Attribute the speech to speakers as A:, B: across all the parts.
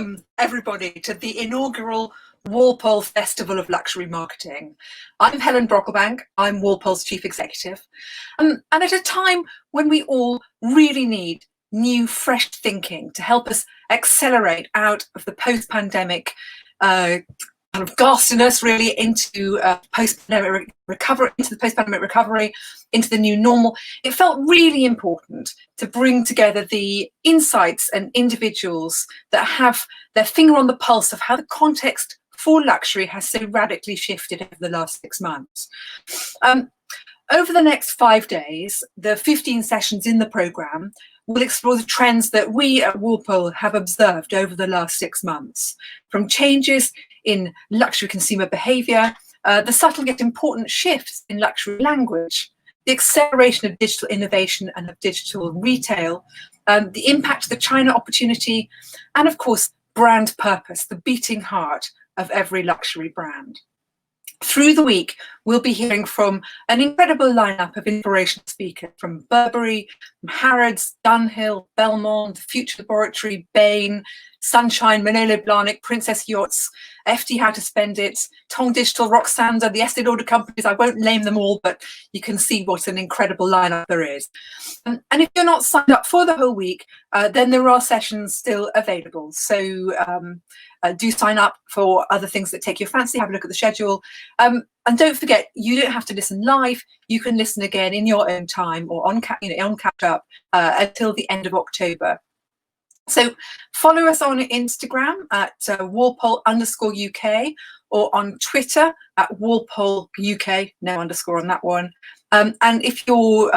A: Welcome, everybody, to the inaugural Walpole Festival of Luxury Marketing. I'm Helen Brocklebank, I'm Walpole's Chief Executive. And at a time when we all really need new, fresh thinking to help us accelerate out of the post-pandemic kind of ghastliness really into post-pandemic recovery, into the post-pandemic recovery, into the new normal, it felt really important to bring together the insights and individuals that have their finger on the pulse of how the context for luxury has so radically shifted over the last 6 months. Over the next 5 days, the 15 sessions in the programme will explore the trends that we at Walpole have observed over the last 6 months, from changes in luxury consumer behaviour, the subtle yet important shifts in luxury language, the acceleration of digital innovation and of digital retail, the impact of the China opportunity, and of course, brand purpose, the beating heart of every luxury brand. Through the week, we'll be hearing from an incredible lineup of inspirational speakers from Burberry, from Harrods, Dunhill, Belmont, Future Laboratory, Bain, Sunshine, Manolo Blahnik, Princess Yachts, FT How to Spend It, Tong Digital, Roxanda, the Estee Lauder companies. I won't name them all, but you can see what an incredible lineup there is. And if you're not signed up for the whole week, then there are sessions still available. So do sign up for other things that take your fancy, have a look at the schedule. And don't forget, you don't have to listen live. You can listen again in your own time or on catch up until the end of October. So follow us on Instagram at Walpole_UK or on Twitter at Walpole UK, no underscore on that one. And if you're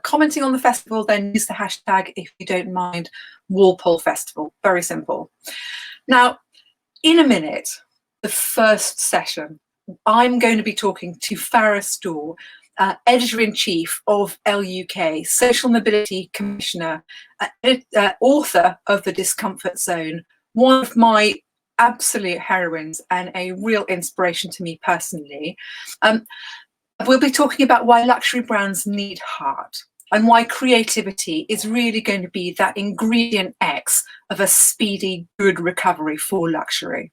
A: commenting on the festival, then use the hashtag, if you don't mind, Walpole Festival. Very simple. Now, in a minute, the first session, I'm going to be talking to Farrah Storr, Editor-in-Chief of ELLE UK, Social Mobility Commissioner, author of The Discomfort Zone, one of my absolute heroines and a real inspiration to me personally. We'll be talking about why luxury brands need heart and why creativity is really going to be that ingredient X of a speedy, good recovery for luxury.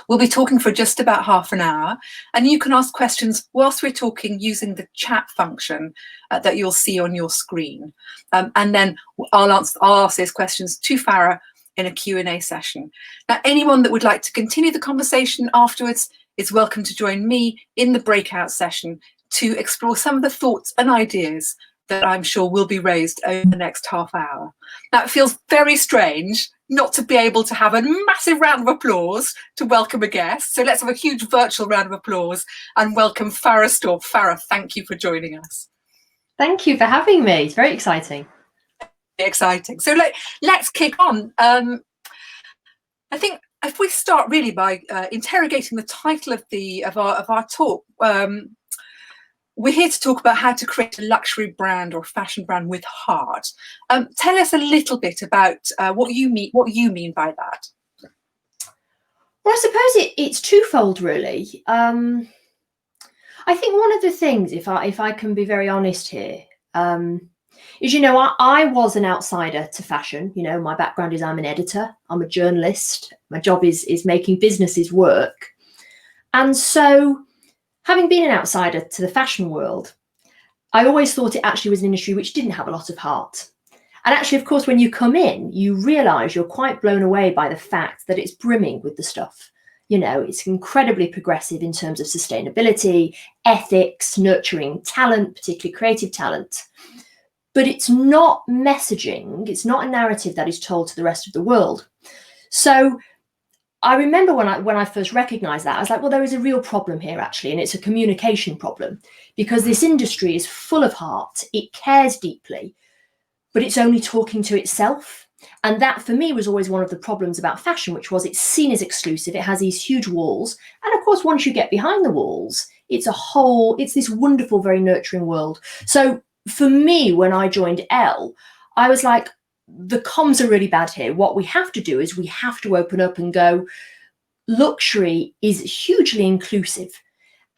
A: We'll be talking for just about half an hour, and you can ask questions whilst we're talking using the chat function that you'll see on your screen. And then I'll ask those questions to Farrah in a Q&A session. Now, anyone that would like to continue the conversation afterwards is welcome to join me in the breakout session to explore some of the thoughts and ideas that I'm sure will be raised over the next half hour. Now, it feels very strange not to be able to have a massive round of applause to welcome a guest. So let's have a huge virtual round of applause and welcome Farrah Storr. Farrah, thank you for joining us.
B: Thank you for having me. It's very exciting.
A: Exciting. So let's kick on. I think if we start really by interrogating the title of our talk, we're here to talk about how to create a luxury brand or fashion brand with heart. Tell us a little bit about what you mean by that.
B: Well, I suppose it's twofold, really. I think one of the things, if I can be very honest here, is, I was an outsider to fashion. My background is I'm an editor, I'm a journalist. My job is making businesses work. And so, having been an outsider to the fashion world, I always thought it actually was an industry which didn't have a lot of heart. And actually, of course, when you come in, you realise you're quite blown away by the fact that it's brimming with the stuff. It's incredibly progressive in terms of sustainability, ethics, nurturing talent, particularly creative talent. But it's not messaging, it's not a narrative that is told to the rest of the world. So I remember when I first recognised that, I was like, well, there is a real problem here, actually, and it's a communication problem, because this industry is full of heart, it cares deeply, but it's only talking to itself. And that, for me, was always one of the problems about fashion, which was it's seen as exclusive, it has these huge walls, and of course, once you get behind the walls, it's this wonderful, very nurturing world. So for me, when I joined ELLE, I was like, the comms are really bad here. What we have to do is we have to open up and go, luxury is hugely inclusive.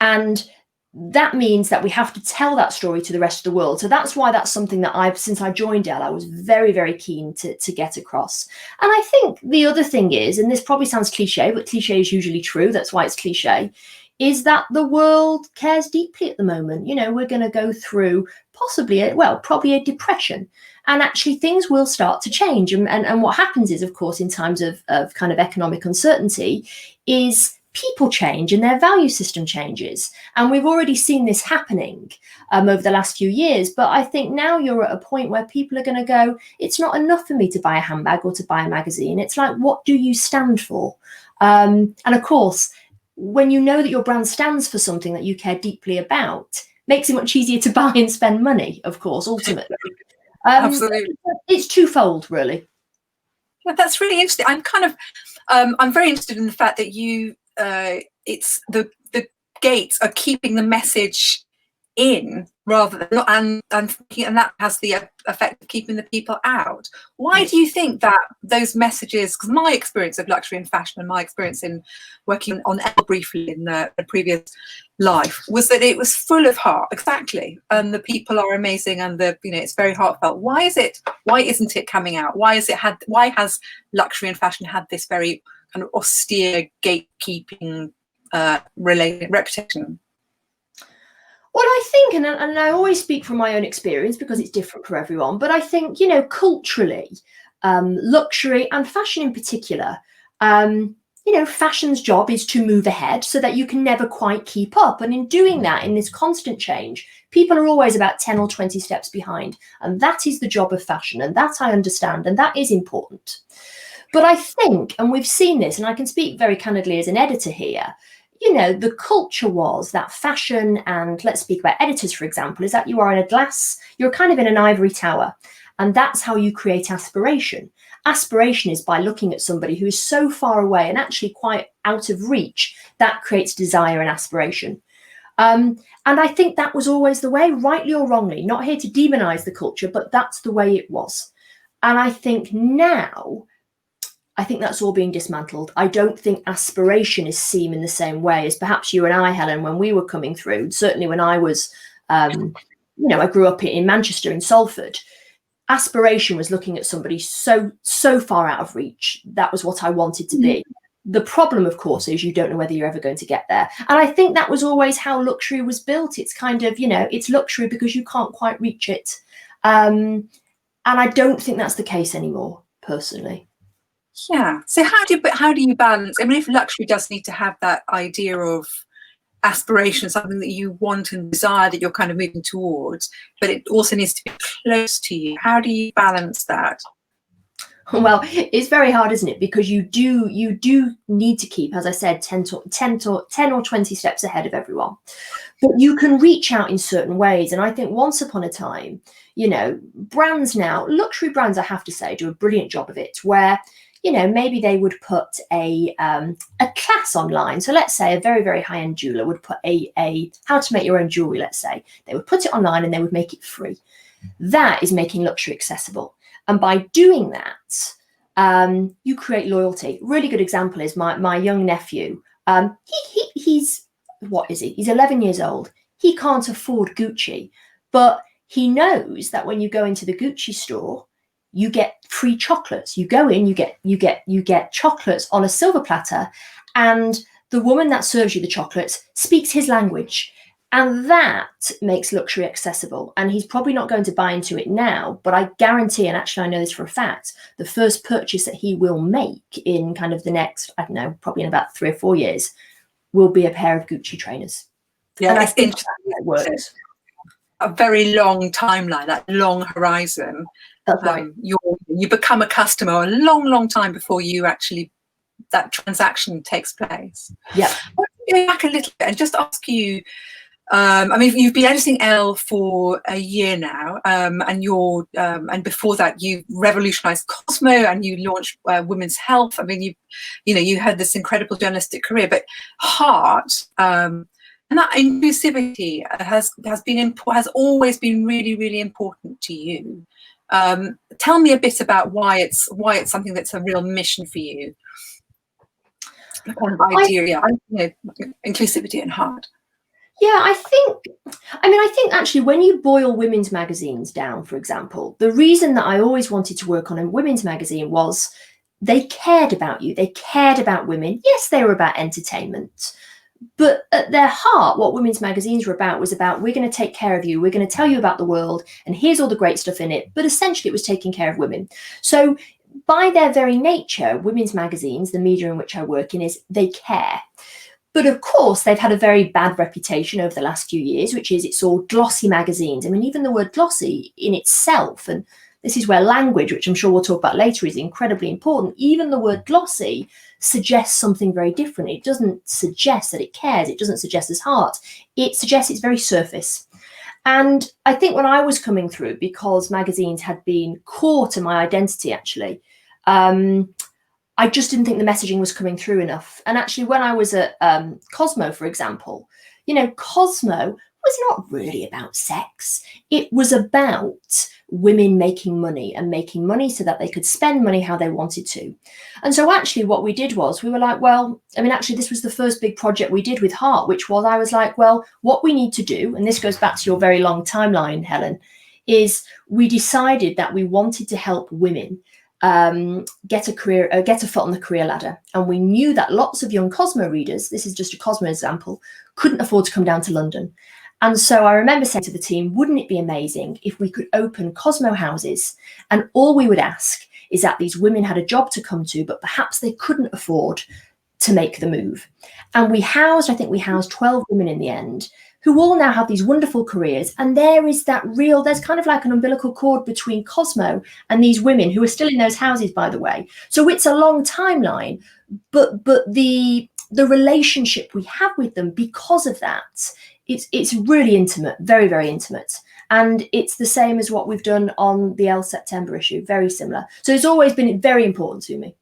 B: And that means that we have to tell that story to the rest of the world. So that's why that's something that since I joined ELLE, I was very, very keen to get across. And I think the other thing is, and this probably sounds cliche, but cliche is usually true, that's why it's cliche, is that the world cares deeply at the moment. You know, we're going to go through probably a depression. And actually things will start to change. And what happens is, of course, in times of kind of economic uncertainty, is people change and their value system changes. And we've already seen this happening over the last few years. But I think now you're at a point where people are going to go, it's not enough for me to buy a handbag or to buy a magazine. It's like, what do you stand for? And of course, when you know that your brand stands for something that you care deeply about, makes it much easier to buy and spend money, of course, ultimately.
A: Absolutely.
B: It's twofold, really.
A: Yeah, that's really interesting. I'm very interested in the fact that it's the gates are keeping the message in rather than not, and that has the effect of keeping the people out. Why do you think that those messages, because my experience of luxury and fashion and my experience in working on ELLE briefly in the previous life was that it was full of heart, exactly, and the people are amazing, and it's very heartfelt. Why isn't it coming out? Why has luxury and fashion had this very kind of austere gatekeeping related reputation?
B: Well, I think, and I always speak from my own experience because it's different for everyone, but I think, culturally, luxury and fashion in particular, fashion's job is to move ahead so that you can never quite keep up. And in doing that, in this constant change, people are always about 10 or 20 steps behind. And that is the job of fashion. And that I understand. And that is important. But I think, and we've seen this, and I can speak very candidly as an editor here, the culture was that fashion, and let's speak about editors, for example, is that you're kind of in an ivory tower. And that's how you create aspiration. Aspiration is by looking at somebody who is so far away and actually quite out of reach. That creates desire and aspiration. And I think that was always the way, rightly or wrongly, not here to demonize the culture, but that's the way it was. And I think now, that's all being dismantled. I don't think aspiration is seen in the same way as perhaps you and I, Helen, when we were coming through. Certainly when I was, I grew up in Manchester, in Salford. Aspiration was looking at somebody so far out of reach. That was what I wanted to be. The problem, of course, is you don't know whether you're ever going to get there. And I think that was always how luxury was built. It's kind of, it's luxury because you can't quite reach it. And I don't think that's the case anymore, personally.
A: Yeah. So how do you balance? I mean, if luxury does need to have that idea of aspiration, something that you want and desire that you're kind of moving towards, but it also needs to be close to you. How do you balance that?
B: Well, it's very hard, isn't it? Because you do need to keep, as I said, 10 or 20 steps ahead of everyone. But you can reach out in certain ways. And I think once upon a time, brands now, luxury brands, I have to say, do a brilliant job of it, where maybe they would put a class online. So let's say a very, very high-end jeweler would put a how to make your own jewelry, let's say. They would put it online and they would make it free. That is making luxury accessible. And by doing that, you create loyalty. Really good example is my young nephew. He's, what is he? He's 11 years old. He can't afford Gucci, but he knows that when you go into the Gucci store, you get free chocolates. You go in, you get chocolates on a silver platter, and the woman that serves you the chocolates speaks his language. And that makes luxury accessible. And he's probably not going to buy into it now, but I guarantee, and actually I know this for a fact, the first purchase that he will make in kind of the next, I don't know, probably in about 3 or 4 years, will be a pair of Gucci trainers.
A: Yeah,
B: and
A: I think that works. A very long timeline, that long horizon.
B: That's right.
A: You become a customer a long time before you actually, that transaction takes place.
B: Yeah.
A: I want to go back a little bit and just ask you, I mean, you've been editing ELLE for a year now, and before that you revolutionized Cosmo and you launched Women's Health. I mean, you had this incredible journalistic career, but Heart, and that inclusivity has always been really, really important to you. Tell me a bit about why it's something that's a real mission for you. The kind of idea, inclusivity and heart.
B: Yeah, I think actually when you boil women's magazines down, for example, the reason that I always wanted to work on a women's magazine was they cared about you. They cared about women. Yes, they were about entertainment, but at their heart, what women's magazines were about was about, we're going to take care of you. We're going to tell you about the world, and here's all the great stuff in it. But essentially, it was taking care of women. So by their very nature, women's magazines, the media in which I work in, is they care. But of course, they've had a very bad reputation over the last few years, which is it's all glossy magazines. I mean, even the word glossy in itself, and this is where language, which I'm sure we'll talk about later, is incredibly important. Even the word glossy suggests something very different. It doesn't suggest that it cares. It doesn't suggest its heart. It suggests it's very surface. And I think when I was coming through, because magazines had been core to my identity, actually, I just didn't think the messaging was coming through enough. And actually, when I was at Cosmo, for example, Cosmo was not really about sex. It was about women making money and making money so that they could spend money how they wanted to. And so actually what we did was we were like, well, I mean, actually, this was the first big project we did with Heart, which was I was like, well, what we need to do, and this goes back to your very long timeline, Helen, is we decided that we wanted to help women get a foot on the career ladder. And we knew that lots of young Cosmo readers, this is just a Cosmo example, couldn't afford to come down to London. And so I remember saying to the team, wouldn't it be amazing if we could open Cosmo houses, and all we would ask is that these women had a job to come to, but perhaps they couldn't afford to make the move. And I think we housed 12 women in the end, who all now have these wonderful careers. And there's kind of like an umbilical cord between Cosmo and these women who are still in those houses, by the way. So it's a long timeline, but the relationship we have with them because of that, it's really intimate, very, very intimate. And it's the same as what we've done on the ELLE September issue, very similar. So it's always been very important to me.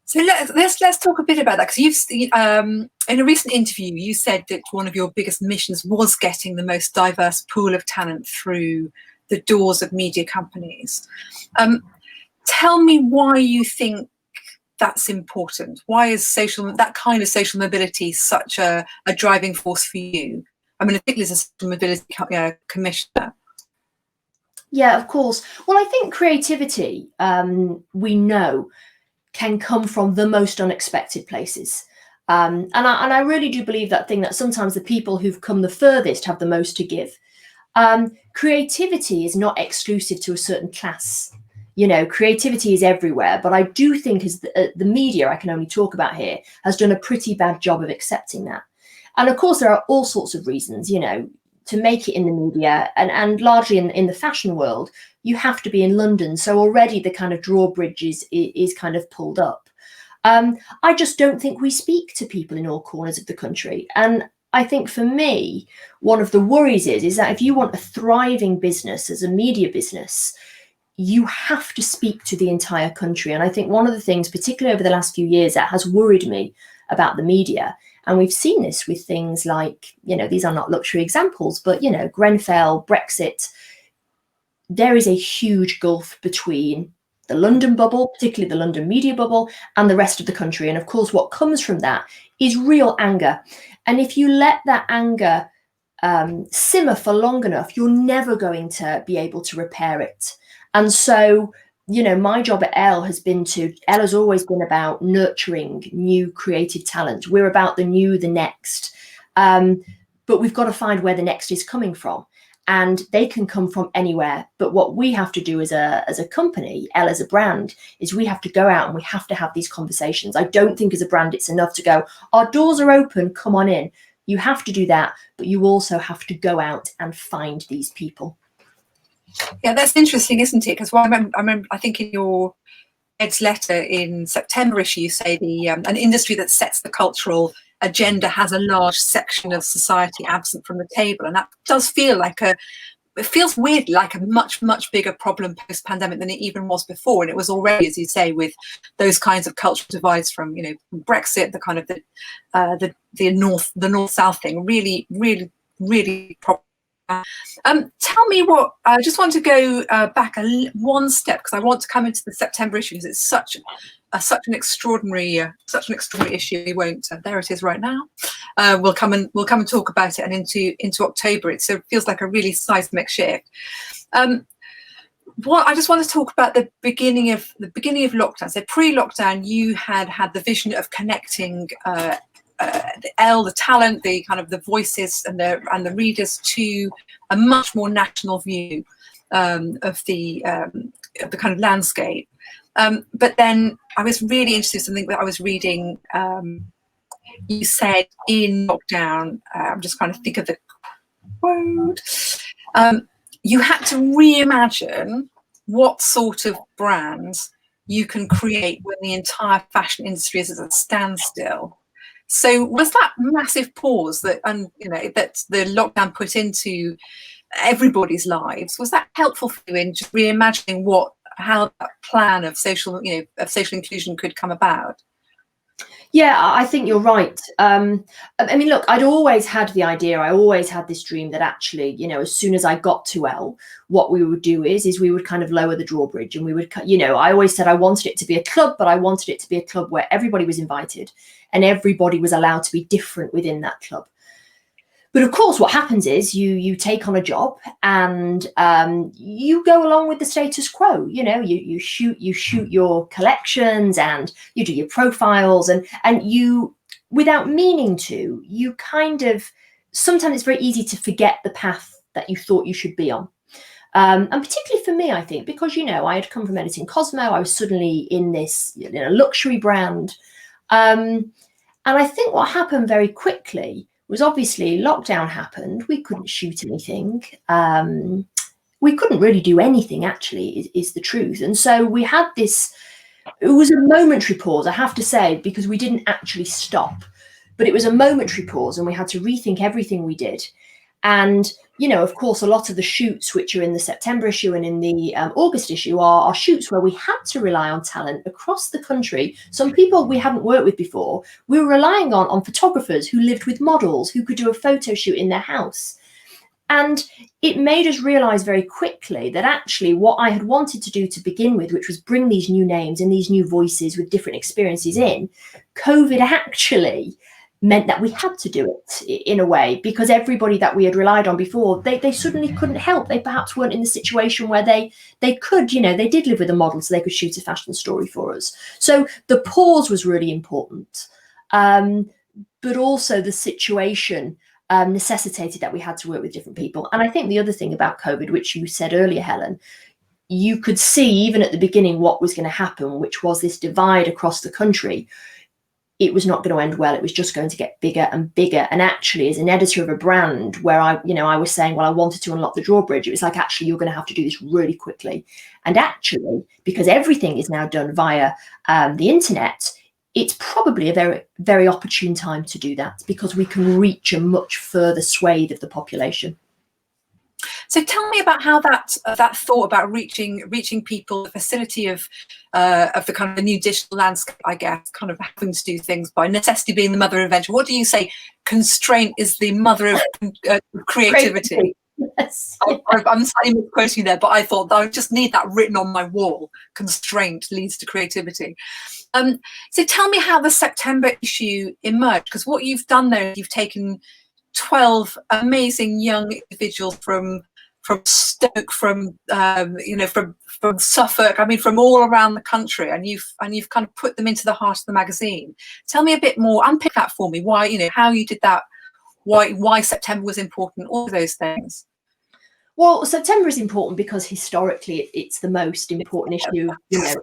A: So let's talk a bit about that, because you've in a recent interview you said that one of your biggest missions was getting the most diverse pool of talent through the doors of media companies. Tell me why you think that's important. Why is that kind of social mobility such a driving force for you? I mean, particularly as a social mobility commissioner.
B: Yeah, of course. Well, I think creativity, we know, can come from the most unexpected places. And I really do believe that thing, that sometimes the people who've come the furthest have the most to give. Creativity is not exclusive to a certain class. Creativity is everywhere. But I do think as the media, I can only talk about here, has done a pretty bad job of accepting that. And of course, there are all sorts of reasons, to make it in the media, and largely in the fashion world, you have to be in London. So already the kind of drawbridge is kind of pulled up. I just don't think we speak to people in all corners of the country. And I think for me, one of the worries is that if you want a thriving business as a media business, you have to speak to the entire country. And I think one of the things, particularly over the last few years, that has worried me about the media, and we've seen this with things like, these are not luxury examples, but, Grenfell, Brexit, there is a huge gulf between the London bubble, particularly the London media bubble, and the rest of the country. And of course, what comes from that is real anger. And if you let that anger simmer for long enough, you're never going to be able to repair it. And so, my job at ELLE has always been about nurturing new creative talent. We're about the new, the next. But we've got to find where the next is coming from. And they can come from anywhere. But what we have to do as a company, ELLE as a brand, is we have to go out and we have to have these conversations. I don't think as a brand it's enough to go, our doors are open, come on in. You have to do that, but you also have to go out and find these people.
A: Yeah, that's interesting, isn't it? Because I think in your Ed's letter in September issue, you say an industry that sets the cultural agenda has a large section of society absent from the table, and that does feel it feels weirdly like a much, much bigger problem post-pandemic than it even was before. And it was already, as you say, with those kinds of cultural divides from Brexit, the kind of the north-south thing, really, really, really problem. Tell me what, I just want to go back one step, because I want to come into the September issue, because it's such such an extraordinary issue. We won't. There it is right now. We'll come and talk about it, and into October. It feels like a really seismic shift. What I just want to talk about the beginning of lockdown. So pre-lockdown, you had the vision of connecting the ELLE, the talent, the kind of the voices and the readers to a much more national view of the kind of landscape. But then I was really interested in something that I was reading. You said in lockdown, I'm just trying to think of the quote. You had to reimagine what sort of brands you can create when the entire fashion industry is at a standstill. So was that massive pause that that the lockdown put into everybody's lives, was that helpful for you in just reimagining how that plan of social inclusion could come about?
B: Yeah, I think you're right. I mean, look, I'd always had the idea, I always had this dream that actually, as soon as I got to ELLE, what we would do is we would kind of lower the drawbridge, and we would, I always said I wanted it to be a club, but I wanted it to be a club where everybody was invited and everybody was allowed to be different within that club. But of course, what happens is you take on a job and you go along with the status quo. You shoot your collections and you do your profiles, and you, without meaning to, you kind of, sometimes it's very easy to forget the path that you thought you should be on. And particularly for me, I think, because, I had come from editing Cosmo, I was suddenly in this luxury brand. And I think what happened very quickly was, obviously lockdown happened. We couldn't shoot anything. We couldn't really do anything, actually, is the truth. And so we had this, it was a momentary pause, I have to say, because we didn't actually stop. But it was a momentary pause and we had to rethink everything we did. And, of course, a lot of the shoots which are in the September issue and in the August issue are shoots where we had to rely on talent across the country. Some people we hadn't worked with before. We were relying on photographers who lived with models, who could do a photo shoot in their house. And it made us realize very quickly that actually what I had wanted to do to begin with, which was bring these new names and these new voices with different experiences in, COVID actually meant that we had to do it in a way, because everybody that we had relied on before, they suddenly couldn't help. They perhaps weren't in the situation where they could, they did live with a model, so they could shoot a fashion story for us. So the pause was really important. But also the situation necessitated that we had to work with different people. And I think the other thing about COVID, which you said earlier, Helen, you could see even at the beginning what was going to happen, which was this divide across the country. It was not going to end well. It was just going to get bigger and bigger. And actually, as an editor of a brand where I was saying, well, I wanted to unlock the drawbridge, it was like, actually, you're going to have to do this really quickly. And actually, because everything is now done via the internet, it's probably a very, very opportune time to do that, because we can reach a much further swathe of the population.
A: So tell me about how that thought about reaching people, the facility of the kind of the new digital landscape, I guess, kind of having to do things by necessity being the mother of invention. What do you say? Constraint is the mother of creativity.
B: Yes.
A: I'm slightly misquoting there, but I thought I just need that written on my wall. Constraint leads to creativity. So tell me how the September issue emerged, because what you've done there, you've taken 12 amazing young individuals from Stoke, from Suffolk, I mean, from all around the country, and you've kind of put them into the heart of the magazine. Tell me a bit more, unpick that for me, why, how you did that, why September was important, all of those things.
B: Well, September is important because historically it's the most important issue,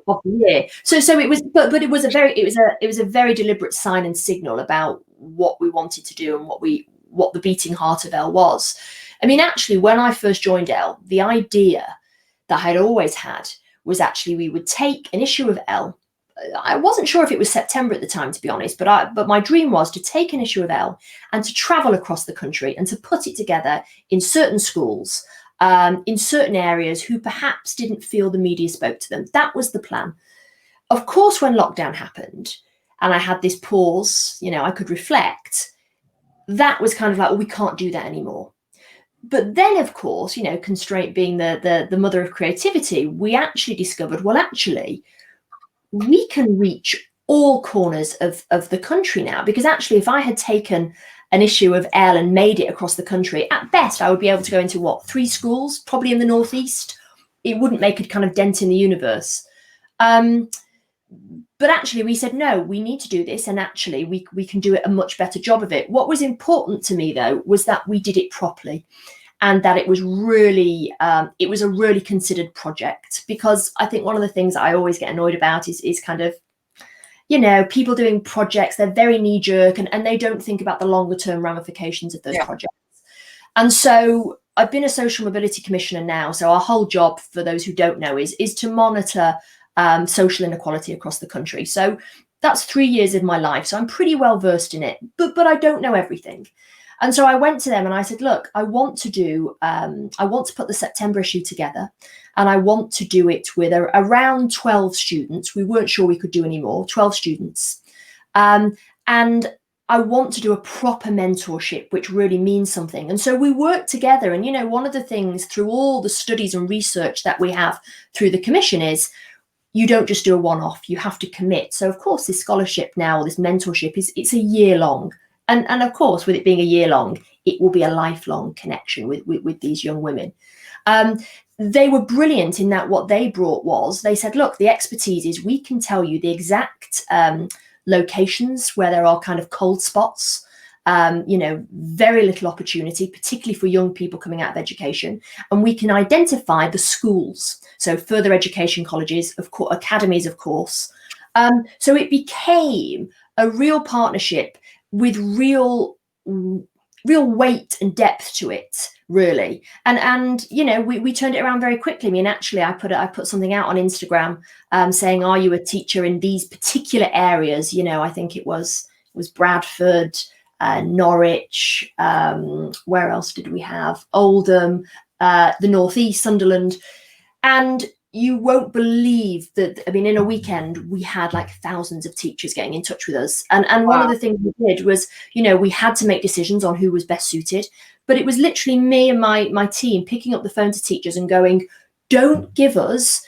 B: of the year. So it was, but it was a very deliberate sign and signal about what we wanted to do and what the beating heart of ELLE was. I mean, actually, when I first joined ELLE, the idea that I'd always had was actually we would take an issue of ELLE. I wasn't sure if it was September at the time, to be honest, but my dream was to take an issue of ELLE and to travel across the country and to put it together in certain schools, in certain areas who perhaps didn't feel the media spoke to them. That was the plan. Of course, when lockdown happened and I had this pause, I could reflect, that was kind of like, well, we can't do that anymore. But then, of course, Constraint being the mother of creativity, we actually discovered, well, actually, we can reach all corners of the country now, because actually if I had taken an issue of ELLE and made it across the country, at best I would be able to go into what, 3 schools, probably in the northeast. It wouldn't make a kind of dent in the universe. But actually we said, no, we need to do this, and actually we can do a much better job of it. What was important to me though was that we did it properly, and that it was really it was a really considered project. Because I think one of the things I always get annoyed about is kind of, you know, people doing projects, they're very knee-jerk, and they don't think about the longer term ramifications of those projects. And so I've been a social mobility commissioner now, so our whole job, for those who don't know, is to monitor social inequality across the country. So that's 3 years of my life, so I'm pretty well versed in it, but I don't know everything. And so I went to them and I said, look, I want to put the September issue together, and I want to do it with around 12 students. We weren't sure we could do any more, 12 students. And I want to do a proper mentorship, which really means something. And so we worked together. And, you know, one of the things through all the studies and research that we have through the commission is you don't just do a one-off, you have to commit. So of course, this scholarship now, or this mentorship, it's a year long. And of course, with it being a year long, it will be a lifelong connection with these young women. They were brilliant in that what they brought was, they said, look, the expertise is we can tell you the exact locations where there are kind of cold spots, you know, very little opportunity, particularly for young people coming out of education. And we can identify the schools, so further education colleges, of course, academies, of course. So it became a real partnership with real weight and depth to it, really. And you know, we turned it around very quickly. I mean, actually, I put something out on Instagram saying, are you a teacher in these particular areas? You know, I think it was Bradford, Norwich, where else did we have? Oldham, the Northeast, Sunderland. And you won't believe that, I mean, in a weekend, we had like thousands of teachers getting in touch with us. And one of the things we did was, you know, we had to make decisions on who was best suited. But it was literally me and my team picking up the phone to teachers and going, don't give us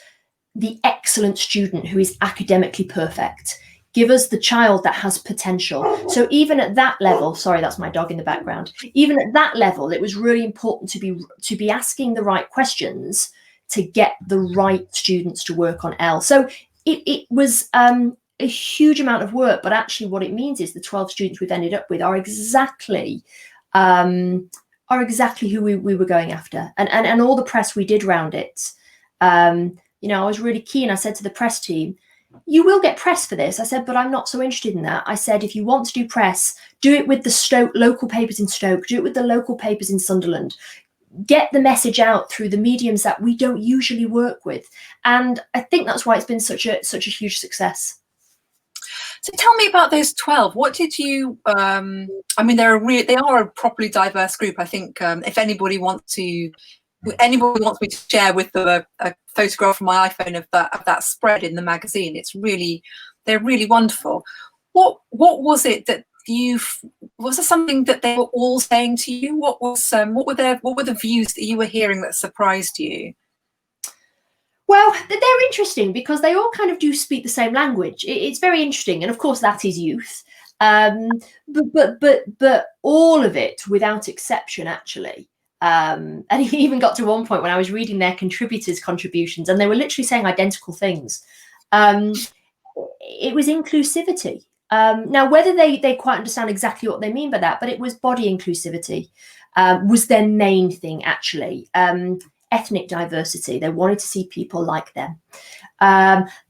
B: the excellent student who is academically perfect. Give us the child that has potential. So even at that level, sorry, that's my dog in the background. Even at that level, it was really important to be asking the right questions to get the right students to work on ELLE. So it was a huge amount of work, but actually what it means is the 12 students we've ended up with are exactly who we were going after. And all the press we did around it, you know, I was really keen. I said to the press team, you will get press for this. I said, but I'm not so interested in that. I said, if you want to do press, do it with the local papers in Stoke, do it with the local papers in Sunderland. Get the message out through the mediums that we don't usually work with. And I think that's why it's been such a huge success.
A: So tell me about those 12. What did you, I mean, they are a properly diverse group. I think if anybody wants me to share with them a photograph from my iPhone of that spread in the magazine, they're really wonderful. What was it that was there something that they were all saying to you? What were the views that you were hearing that surprised you?
B: Well, they're interesting because they all kind of do speak the same language. It's very interesting, and of course that is youth. But all of it, without exception, actually. And it even got to one point when I was reading their contributors' contributions, and they were literally saying identical things. It was inclusivity. Now, whether they quite understand exactly what they mean by that, but it was body inclusivity was their main thing, actually. Ethnic diversity. They wanted to see people like them.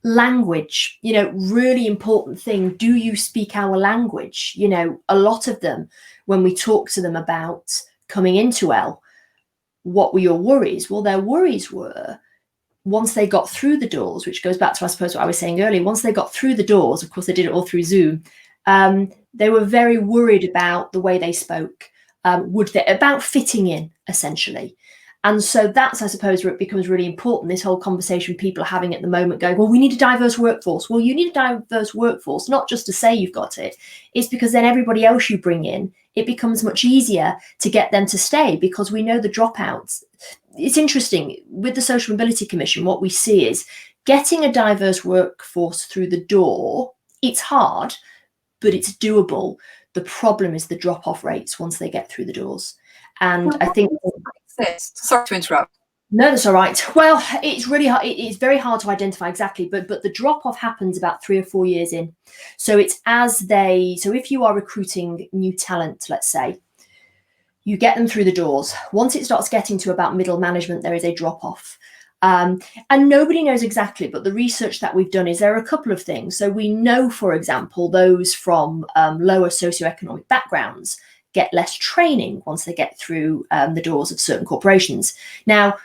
B: Language, you know, really important thing. Do you speak our language? You know, a lot of them, when we talk to them about coming into ELLE, what were your worries? Well, their worries were, once they got through the doors, which goes back to, I suppose, what I was saying earlier, once they got through the doors, of course, they did it all through Zoom, they were very worried about the way they spoke, about fitting in, essentially. And so that's, I suppose, where it becomes really important, this whole conversation people are having at the moment going, well, we need a diverse workforce. Well, you need a diverse workforce, not just to say you've got it. It's because then everybody else you bring in, it becomes much easier to get them to stay because we know the dropouts. It's interesting with the Social Mobility Commission, what we see is getting a diverse workforce through the door, it's hard, but it's doable. The problem is the drop-off rates once they get through the doors. And I think...
A: Sorry to interrupt.
B: No, that's all right. Well, it's really hard. It's very hard to identify exactly, but the drop-off happens about 3 or 4 years in. So it's so if you are recruiting new talent, let's say, you get them through the doors. Once it starts getting to about middle management, there is a drop-off. And nobody knows exactly, but the research that we've done is there are a couple of things. So we know, for example, those from lower socioeconomic backgrounds get less training once they get through the doors of certain corporations. Now,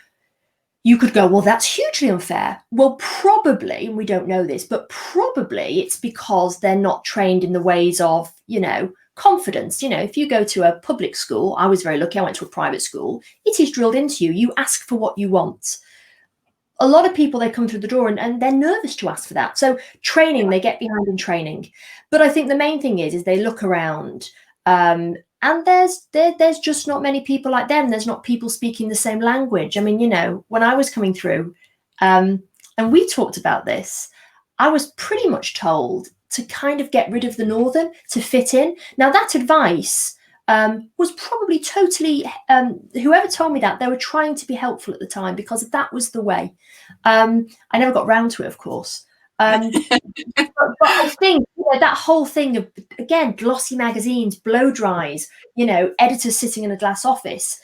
B: you could go, well, that's hugely unfair. Well, probably, and we don't know this, but probably it's because they're not trained in the ways of, confidence. If you go to a public school, I was very lucky, I went to a private school, it is drilled into you. You ask for what you want. A lot of people, they come through the door and they're nervous to ask for that. So training, they get behind in training. But I think the main thing is they look around and there's just not many people like them. There's not people speaking the same language. I mean, when I was coming through and we talked about this, I was pretty much told to kind of get rid of the northern to fit in. Now that advice was probably totally, whoever told me that, they were trying to be helpful at the time because that was the way. I never got round to it, of course. But I think that whole thing of, again, glossy magazines, blow dries, editors sitting in a glass office,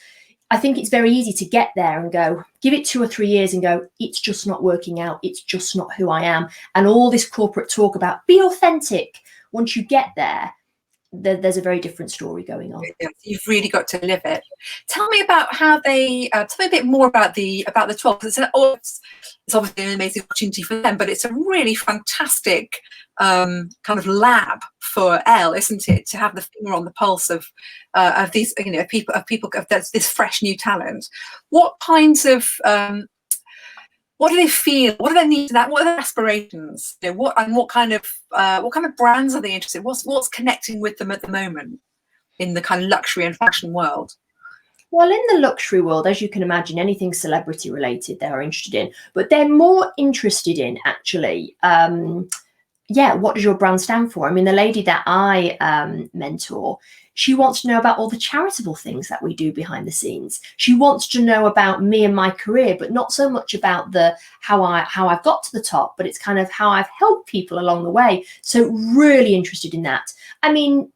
B: I think it's very easy to get there and go, give it 2 or 3 years and go, it's just not working out. It's just not who I am. And all this corporate talk about be authentic. Once you get there, there's a very different story going on.
A: You've really got to live it. Tell me about how they. Tell me a bit more about the 12. It's obviously an amazing opportunity for them, but it's a really fantastic kind of lab for ELLE, isn't it? To have the finger on the pulse of these, people of this fresh new talent. What kinds of what do they feel? What do they need? What are their aspirations? What kind of brands are they interested in? What's connecting with them at the moment in the kind of luxury and fashion world?
B: Well, in the luxury world, as you can imagine, anything celebrity related they are interested in, but they're more interested in actually, what does your brand stand for? I mean, the lady that I mentor, she wants to know about all the charitable things that we do behind the scenes. She wants to know about me and my career, but not so much about how I've got to the top, but it's kind of how I've helped people along the way. So really interested in that. I mean,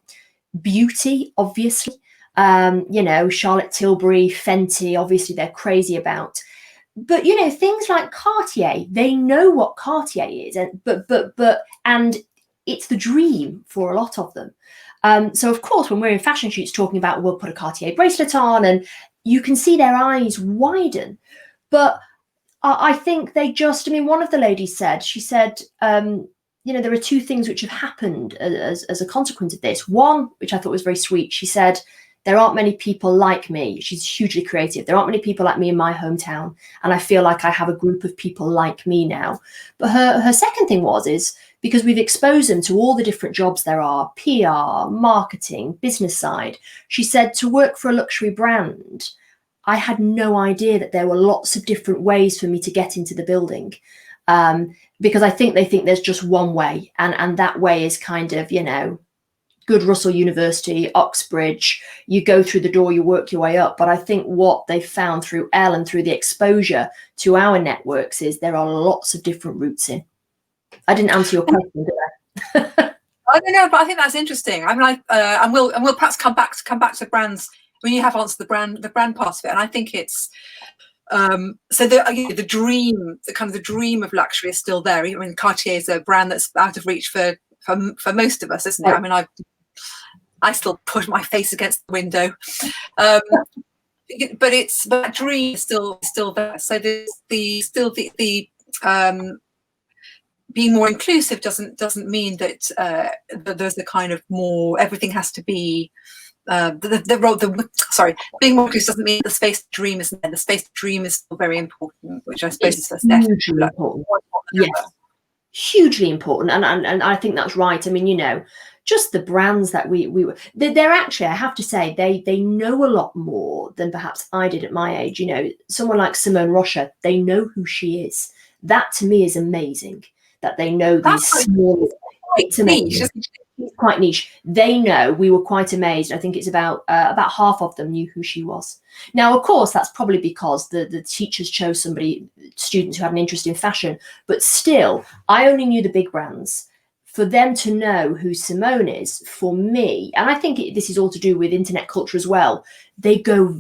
B: beauty, obviously. Charlotte Tilbury, Fenty, obviously they're crazy about. But things like Cartier, they know what Cartier is, and it's the dream for a lot of them. So of course, when we're in fashion shoots talking about we'll put a Cartier bracelet on, and you can see their eyes widen. But I think they just, one of the ladies said, she said, there are 2 things which have happened as a consequence of this. One, which I thought was very sweet, she said, there aren't many people like me. She's hugely creative. There aren't many people like me in my hometown. And I feel like I have a group of people like me now. But her second thing is because we've exposed them to all the different jobs there are, PR, marketing, business side. She said to work for a luxury brand, I had no idea that there were lots of different ways for me to get into the building. Because I think they think there's just one way. And that way is kind of, good Russell University, Oxbridge, you go through the door, you work your way up. But I think what they found through ELLE and through the exposure to our networks is there are lots of different routes in. I didn't answer your question, did I?
A: I don't know, but I think that's interesting. I mean, and we'll perhaps come back to brands when you have answered the brand part of it. And I think it's so the dream, the dream of luxury is still there. I mean, Cartier is a brand that's out of reach for most of us, isn't it? I mean, I still push my face against the window, but that dream is still there. So there's the being more inclusive doesn't mean that there's the kind of more everything has to be. Being more inclusive doesn't mean the space dream isn't there. The space dream is still very important, which I suppose is
B: hugely important. Yes, hugely important, and I think that's right. I mean, just the brands that they're actually, I have to say, they know a lot more than perhaps I did at my age. Someone like Simone Rocha, they know who she is. That to me is amazing, that they know these small. It's amazing. It's quite niche. They know. We were quite amazed. I think it's about half of them knew who she was. Now, of course, that's probably because the teachers chose students who had an interest in fashion. But still, I only knew the big brands. For them to know who Simone is, for me, and I think this is all to do with internet culture as well. They go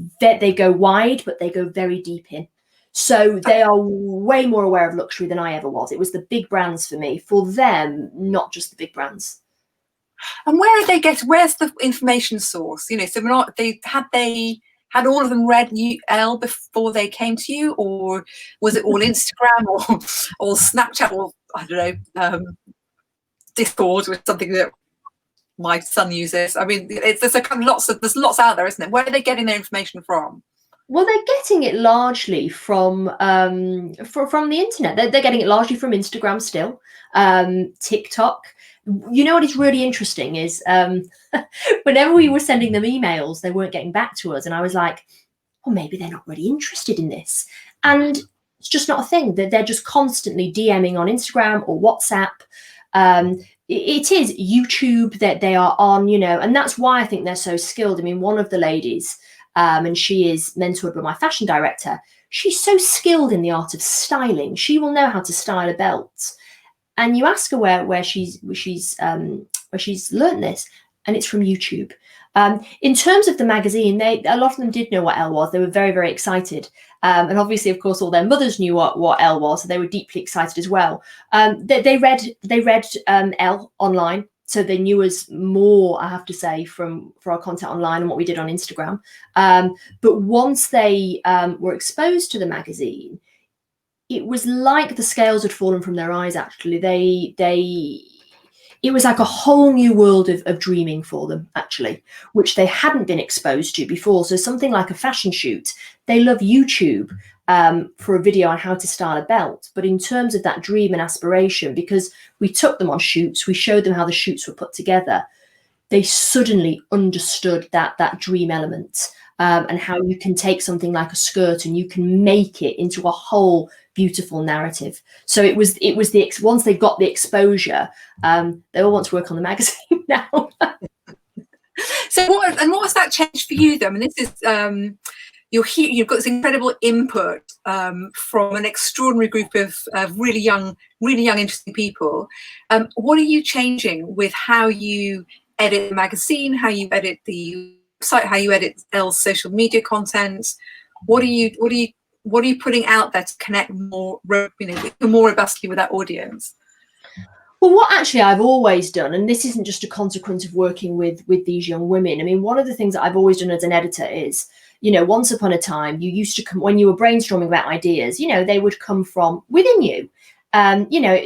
B: wide, but they go very deep in. So they are way more aware of luxury than I ever was. It was the big brands for me. For them, not just the big brands.
A: And where's the information source? You know, so they had all of them read ELLE before they came to you, or was it all Instagram or Snapchat, or I don't know, Discord, or something that my son uses? I mean, there's lots out there, isn't it? Where are they getting their information from?
B: Well, they're getting it largely from the internet. They're getting it largely from Instagram still, TikTok. You know what is really interesting is whenever we were sending them emails, they weren't getting back to us, and I was like, oh, maybe they're not really interested in this. And it's just not a thing. They're just constantly DMing on Instagram or WhatsApp. It is YouTube that they are on, you know, and that's why I think they're so skilled. I mean, one of the ladies, and she is mentored by my fashion director. She's so skilled in the art of styling. She will know how to style a belt. And you ask her where she's learned this, and it's from YouTube. In terms of the magazine, a lot of them did know what ELLE was. They were very, very excited. And obviously, of course, all their mothers knew what ELLE was, so they were deeply excited as well. They read ELLE online. So they knew us more, I have to say, for our content online and what we did on Instagram. But once they were exposed to the magazine, it was like the scales had fallen from their eyes. Actually, it was like a whole new world of dreaming for them, actually, which they hadn't been exposed to before. So something like a fashion shoot, they love YouTube for a video on how to style a belt. But in terms of that dream and aspiration, because we took them on shoots, we showed them how the shoots were put together, they suddenly understood that dream element, and how you can take something like a skirt and you can make it into a whole beautiful narrative. So it was once they got the exposure, they all want to work on the magazine now.
A: So what's that changed for you, though? I mean, this is you've got this incredible input from an extraordinary group of really young, interesting people. What are you changing with how you edit the magazine, how you edit the website, how you edit ELLE's social media content? What are you putting out there to connect more robustly with that audience?
B: Well, what actually I've always done, and this isn't just a consequence of working with these young women. I mean, one of the things that I've always done as an editor is, you know, once upon a time, you used to come when you were brainstorming about ideas, you know, they would come from within you. You know,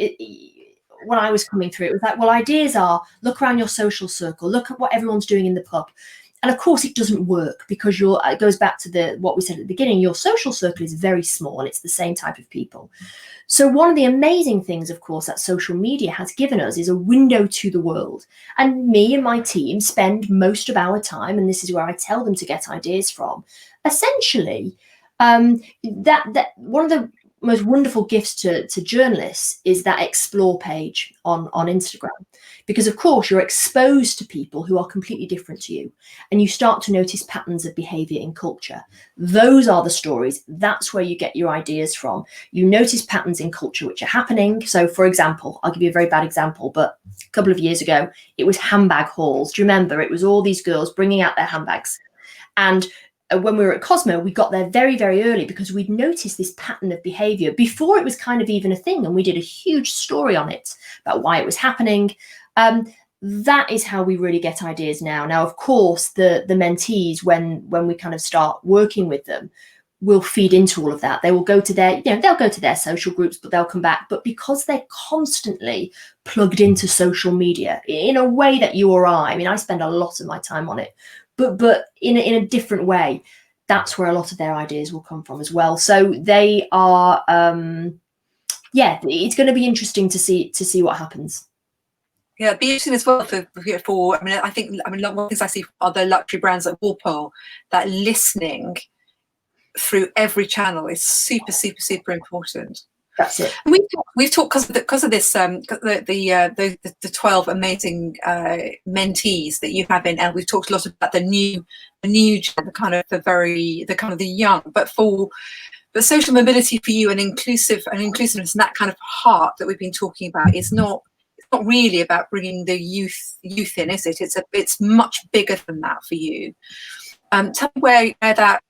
B: when I was coming through, it was like, well, ideas are, look around your social circle, look at what everyone's doing in the pub. And of course, it doesn't work because it goes back to what we said at the beginning. Your social circle is very small and it's the same type of people. So one of the amazing things, of course, that social media has given us is a window to the world. And me and my team spend most of our time, and this is where I tell them to get ideas from. Essentially, that one of the most wonderful gifts to journalists is that explore page on Instagram, because of course you're exposed to people who are completely different to you, and you start to notice patterns of behavior in culture. Those are the stories. That's where you get your ideas from. You notice patterns in culture which are happening. So for example, I'll give you a very bad example, but a couple of years ago it was handbag hauls. Do you remember? It was all these girls bringing out their handbags, and when we were at Cosmo, we got there very, very early because we'd noticed this pattern of behavior before it was kind of even a thing. And we did a huge story on it about why it was happening. That is how we really get ideas now. Now, of course, the mentees, when we kind of start working with them, will feed into all of that. They will go to they'll go to their social groups, but they'll come back. But because they're constantly plugged into social media in a way that you or I mean, I spend a lot of my time on it, but in a different way, that's where a lot of their ideas will come from as well. So they are, it's going to be interesting to see what happens.
A: Yeah, it'd be interesting as well for I mean, one of the things I see from other luxury brands like Walpole, that listening through every channel is super, super, super important.
B: That's it.
A: And we've talked because of this the 12 amazing mentees that you have in ELLE. We've talked a lot about the new the kind of the young, but social mobility for you and inclusiveness and that kind of heart that we've been talking about is not really about bringing the youth in, is it? It's much bigger than that for you. Tell me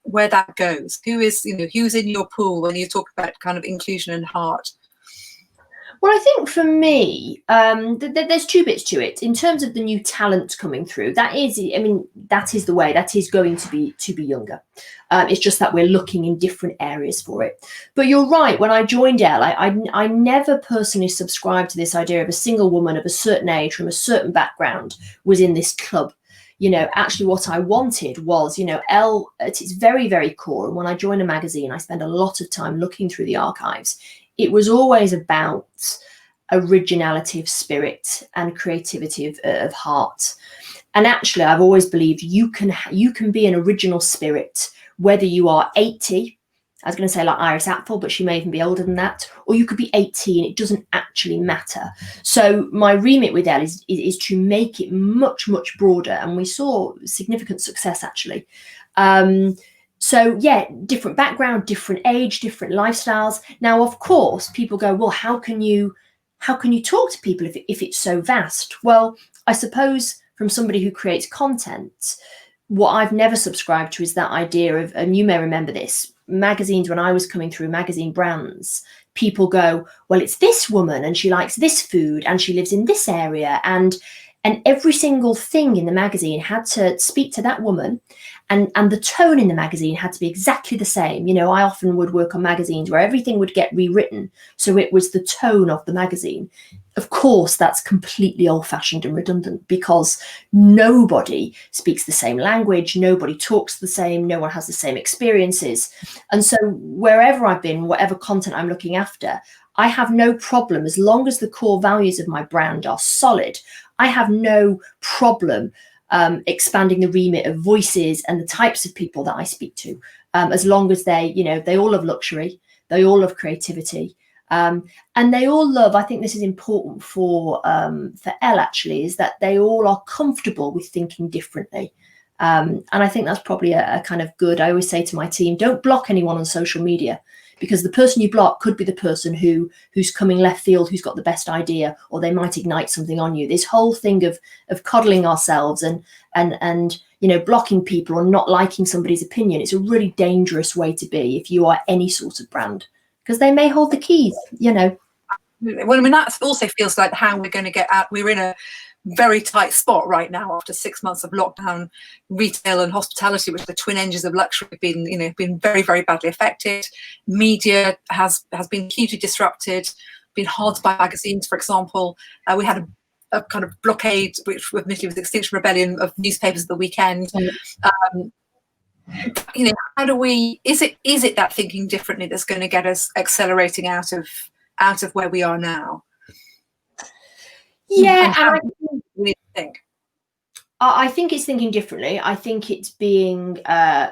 A: where that goes. Who's in your pool when you talk about kind of inclusion and heart?
B: Well, I think for me, there's two bits to it. In terms of the new talent coming through, that is the way. That is going to be younger. It's just that we're looking in different areas for it. But you're right. When I joined ELLE, I never personally subscribed to this idea of a single woman of a certain age from a certain background was in this club. Actually what I wanted was, ELLE at its very, very core. And when I joined a magazine, I spent a lot of time looking through the archives. It was always about originality of spirit and creativity of heart. And actually, I've always believed you can be an original spirit, whether you are 80, I was going to say like Iris Apfel, but she may even be older than that, or you could be 18. It doesn't actually matter. So my remit with ELLE is to make it much, much broader. And we saw significant success, actually. So yeah, different background, different age, different lifestyles. Now, of course, people go, well, how can you talk to people if it's so vast? Well, I suppose from somebody who creates content, what I've never subscribed to is that idea of, and you may remember this, magazines, when I was coming through magazine brands, people go, well, it's this woman and she likes this food and she lives in this area, and every single thing in the magazine had to speak to that woman, and the tone in the magazine had to be exactly the same. I often would work on magazines where everything would get rewritten, so it was the tone of the magazine. Of course, that's completely old-fashioned and redundant because nobody speaks the same language, nobody talks the same, no one has the same experiences. And so wherever I've been, whatever content I'm looking after, I have no problem, as long as the core values of my brand are solid, I have no problem expanding the remit of voices and the types of people that I speak to, as long as they all love luxury, they all love creativity, and they all love, I think this is important for ELLE actually, is that they all are comfortable with thinking differently. And I think that's probably a kind of good, I always say to my team, don't block anyone on social media, because the person you block could be the person who's coming left field, who's got the best idea, or they might ignite something on you. This whole thing of coddling ourselves and blocking people or not liking somebody's opinion, it's a really dangerous way to be if you are any sort of brand, because they may hold the keys. Well,
A: that also feels like how we're going to get out. We're in a very tight spot right now after 6 months of lockdown. Retail and hospitality, which are the twin engines of luxury, have been very, very badly affected. Media has been hugely disrupted, been hard to buy magazines, for example. We had a kind of blockade, which admittedly was Extinction Rebellion, of newspapers at the weekend. How do we, is it that thinking differently that's going to get us accelerating out of where we are now?
B: Yeah, I think it's thinking differently. I think it's being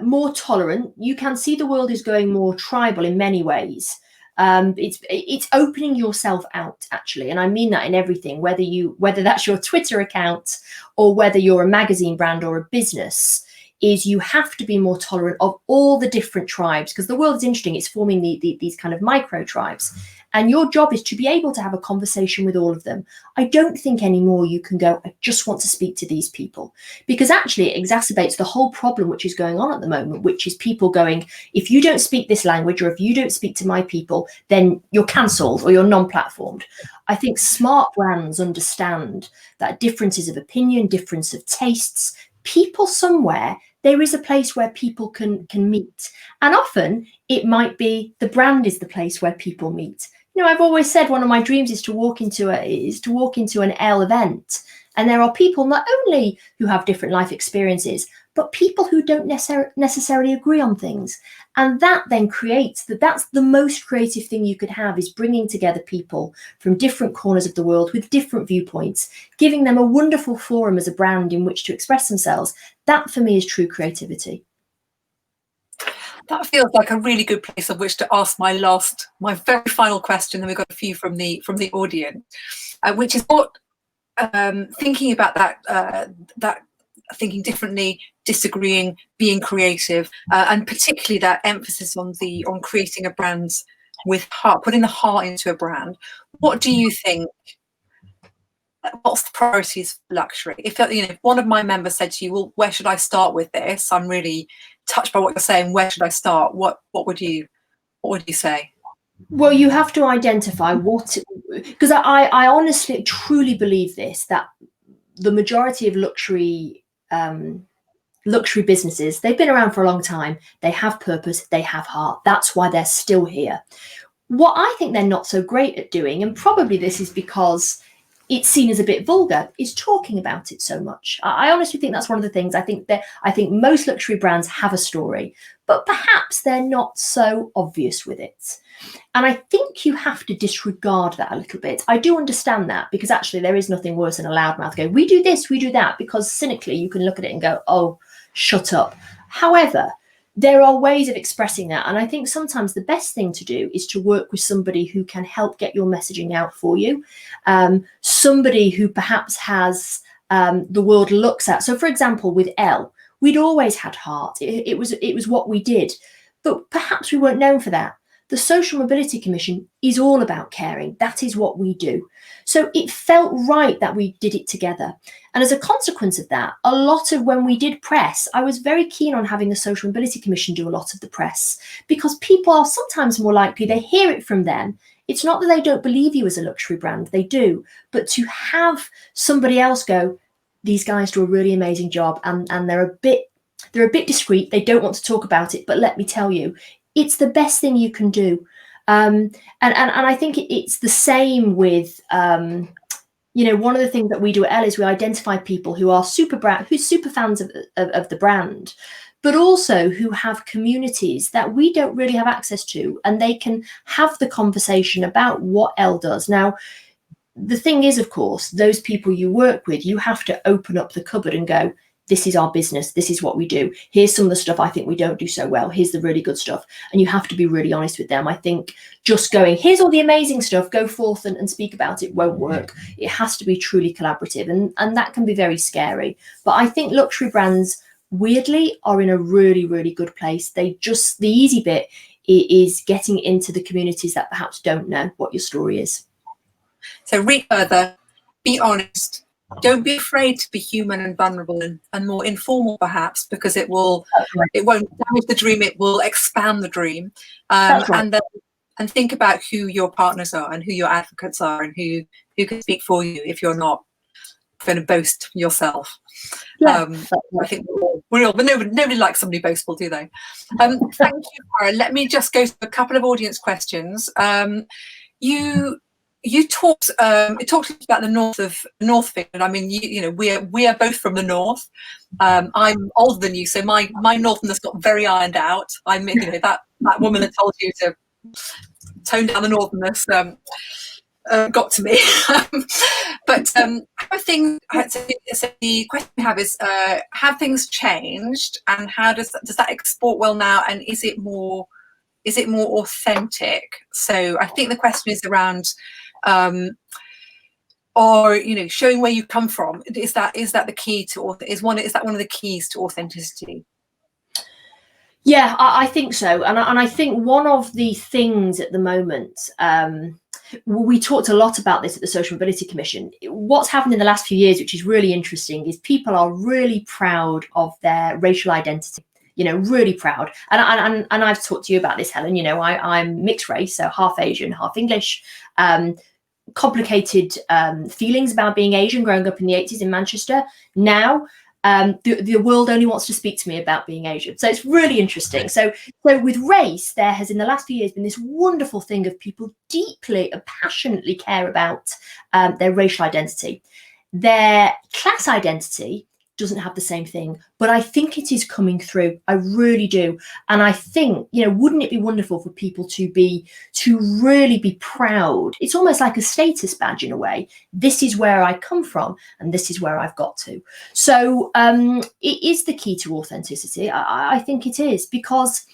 B: more tolerant. You can see the world is going more tribal in many ways. It's opening yourself out, actually, and I mean that in everything. Whether that's your Twitter account or whether you're a magazine brand or a business, is you have to be more tolerant of all the different tribes, because the world is interesting. It's forming these kind of micro tribes. And your job is to be able to have a conversation with all of them. I don't think anymore you can go, I just want to speak to these people, because actually it exacerbates the whole problem which is going on at the moment, which is people going, if you don't speak this language or if you don't speak to my people, then you're cancelled or you're non-platformed. I think smart brands understand that differences of opinion, difference of tastes, people somewhere, there is a place where people can meet. And often it might be the brand is the place where people meet. I've always said one of my dreams is to walk into an ELLE event, and there are people not only who have different life experiences, but people who don't necessarily agree on things. And that then creates that's the most creative thing you could have, is bringing together people from different corners of the world with different viewpoints, giving them a wonderful forum as a brand in which to express themselves. That for me is true creativity.
A: That feels like a really good place of which to ask my very final question. Then we've got a few from the audience, which is what thinking about that thinking differently, disagreeing, being creative, and particularly that emphasis on creating a brand with heart, putting the heart into a brand. What do you think? What's the priorities for luxury? If one of my members said to you, "Well, where should I start with this? I'm really touched by what you're saying. Where should I start?" What would you say?
B: Well, you have to identify what, because I honestly, truly believe this, that the majority of luxury businesses, they've been around for a long time. They have purpose, they have heart. That's why they're still here. What I think they're not so great at doing, and probably this is because it's seen as a bit vulgar, is talking about it so much. I honestly think that's one of the things. I think most luxury brands have a story, but perhaps they're not so obvious with it. And I think you have to disregard that a little bit. I do understand that, because actually there is nothing worse than a loudmouth going, we do this, we do that, because cynically you can look at it and go, oh, shut up. However, there are ways of expressing that. And I think sometimes the best thing to do is to work with somebody who can help get your messaging out for you. Somebody who perhaps has the world looks at. So for example, with ELLE, we'd always had heart. It was what we did, but perhaps we weren't known for that. The Social Mobility Commission is all about caring. That is what we do. So it felt right that we did it together. And as a consequence of that, a lot of when we did press, I was very keen on having the Social Mobility Commission do a lot of the press, because people are sometimes more likely, they hear it from them. It's not that they don't believe you as a luxury brand, they do. But to have somebody else go, these guys do a really amazing job, and they're a bit discreet, they don't want to talk about it, but let me tell you, it's the best thing you can do. And I think it's the same with, one of the things that we do at ELLE is we identify people who are super fans of the brand, but also who have communities that we don't really have access to, and they can have the conversation about what ELLE does. Now, the thing is, of course, those people you work with, you have to open up the cupboard and go, this is our business. This is what we do. Here's some of the stuff I think we don't do so well. Here's the really good stuff. And you have to be really honest with them. I think just going, here's all the amazing stuff, go forth and speak about it won't work. It has to be truly collaborative. And that can be very scary. But I think luxury brands, weirdly, are in a really, really good place. The easy bit is getting into the communities that perhaps don't know what your story is.
A: So read further, be honest. Don't be afraid to be human and vulnerable and more informal, perhaps, because it won't damage the dream. It will expand the dream. And think about who your partners are and who your advocates are and who can speak for you if you're not going to boast yourself. I think we're all, but nobody likes somebody boastful, do they? Thank you, Farrah. Let me just go to a couple of audience questions. You talked about the north of England. I mean, we are both from the north. I'm older than you, so my northerness got very ironed out. That woman that told you to tone down the northerness got to me. But how things? So the question we have is: have things changed, and how does that export well now? And is it more authentic? So I think the question is around. Or showing where you come from. Is that the key to is that one of the keys to authenticity?
B: Yeah, I think so, and I think one of the things at the moment, we talked a lot about this at the Social Mobility Commission. What's happened in the last few years, which is really interesting, is people are really proud of their racial identity. Really proud. And I've talked to you about this, Helen. I'm mixed race, so half Asian, half English. Complicated feelings about being Asian growing up in the 80s in Manchester. Now, the world only wants to speak to me about being Asian. So it's really interesting. So with race, there has in the last few years been this wonderful thing of people deeply and passionately care about their racial identity. Their class identity doesn't have the same thing, but I think it is coming through. I really do. And I think, wouldn't it be wonderful for people to really be proud? It's almost like a status badge in a way. This is where I come from and this is where I've got to. So it is the key to authenticity. I think it is, because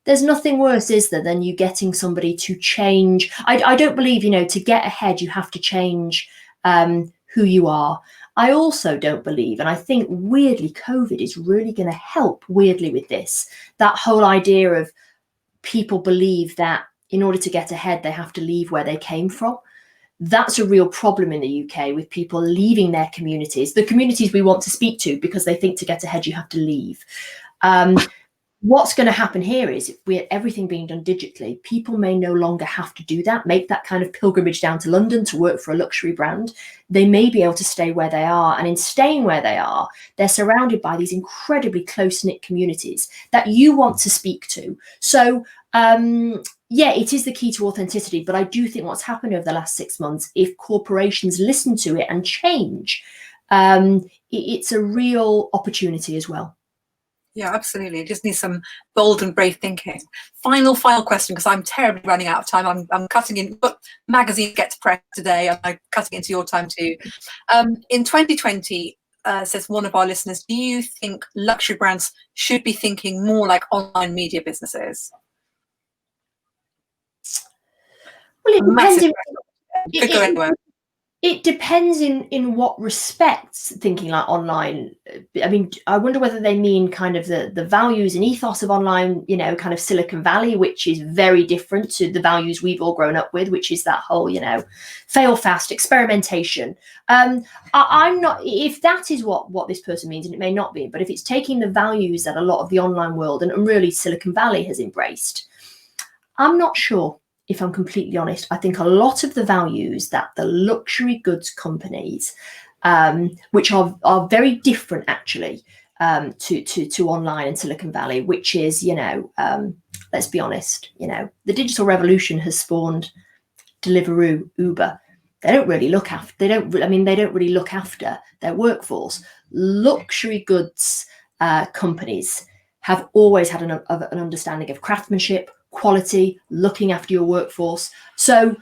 B: there's nothing worse, is there, than you getting somebody to change. I don't believe, to get ahead, you have to change who you are. I also don't believe, and I think weirdly, COVID is really going to help weirdly with this, that whole idea of people believe that in order to get ahead, they have to leave where they came from. That's a real problem in the UK, with people leaving their communities, the communities we want to speak to, because they think to get ahead, you have to leave. What's going to happen here is, if we're everything being done digitally, people may no longer have to do that, make that kind of pilgrimage down to London to work for a luxury brand. They may be able to stay where they are. And in staying where they are, they're surrounded by these incredibly close-knit communities that you want to speak to. So, yeah, it is the key to authenticity. But I do think what's happened over the last 6 months, if corporations listen to it and change, it's a real opportunity as well.
A: Yeah, absolutely. It just needs some bold and brave thinking. Final question, because I'm terribly running out of time. I'm cutting in, but magazine gets press today, and I'm cutting into your time too. In 2020, says one of our listeners, do you think luxury brands should be thinking more like online media businesses?
B: Well, it depends.
A: Could go anywhere.
B: It depends in what respects thinking like online. I mean, I wonder whether they mean kind of the values and ethos of online, kind of Silicon Valley, which is very different to the values we've all grown up with, which is that whole, fail fast, experimentation. I'm not, if that is what this person means, and it may not be, but if it's taking the values that a lot of the online world and really Silicon Valley has embraced, I'm not sure. If I'm completely honest, I think a lot of the values that the luxury goods companies, which are very different actually to online and Silicon Valley, which is, let's be honest, the digital revolution has spawned Deliveroo, Uber. They don't really look after. They don't really look after their workforce. Luxury goods companies have always had an understanding of craftsmanship, quality, looking after your workforce. So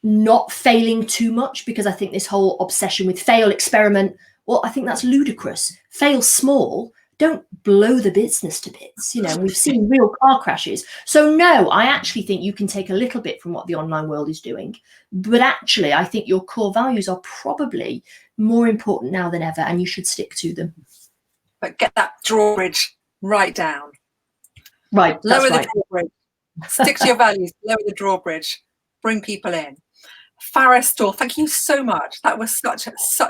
B: not failing too much, because I think this whole obsession with fail, experiment, well, I think that's ludicrous. Fail small, don't blow the business to bits. We've seen real car crashes. So no, I actually think you can take a little bit from what the online world is doing, but actually I think your core values are probably more important now than ever, and you should stick to them.
A: But get that drawbridge right down.
B: Right.
A: Lower the drawbridge. Stick to your values. Lower the drawbridge. Bring people in. Farrah Storr, thank you so much. That was such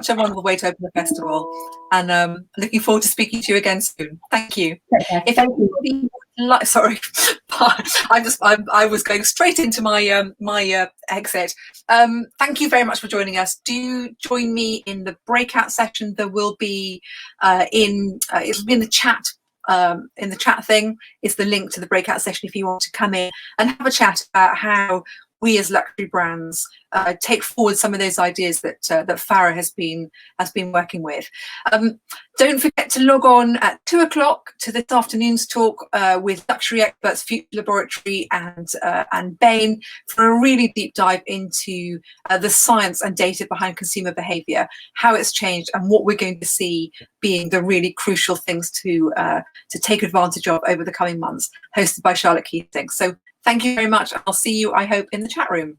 A: a wonderful way to open the festival, and looking forward to speaking to you again soon. Thank you. If anybody sorry, I was going straight into my my exit. Thank you very much for joining us. Do join me in the breakout session. There will be it'll be in the chat. In the chat thing is the link to the breakout session if you want to come in and have a chat about how we as luxury brands take forward some of those ideas that that Farrah has been working with. Don't forget to log on at 2 o'clock to this afternoon's talk with luxury experts Future Laboratory and Bain for a really deep dive into the science and data behind consumer behaviour, how it's changed, and what we're going to see being the really crucial things to take advantage of over the coming months, hosted by Charlotte Keating. So thank you very much. I'll see you, I hope, in the chat room.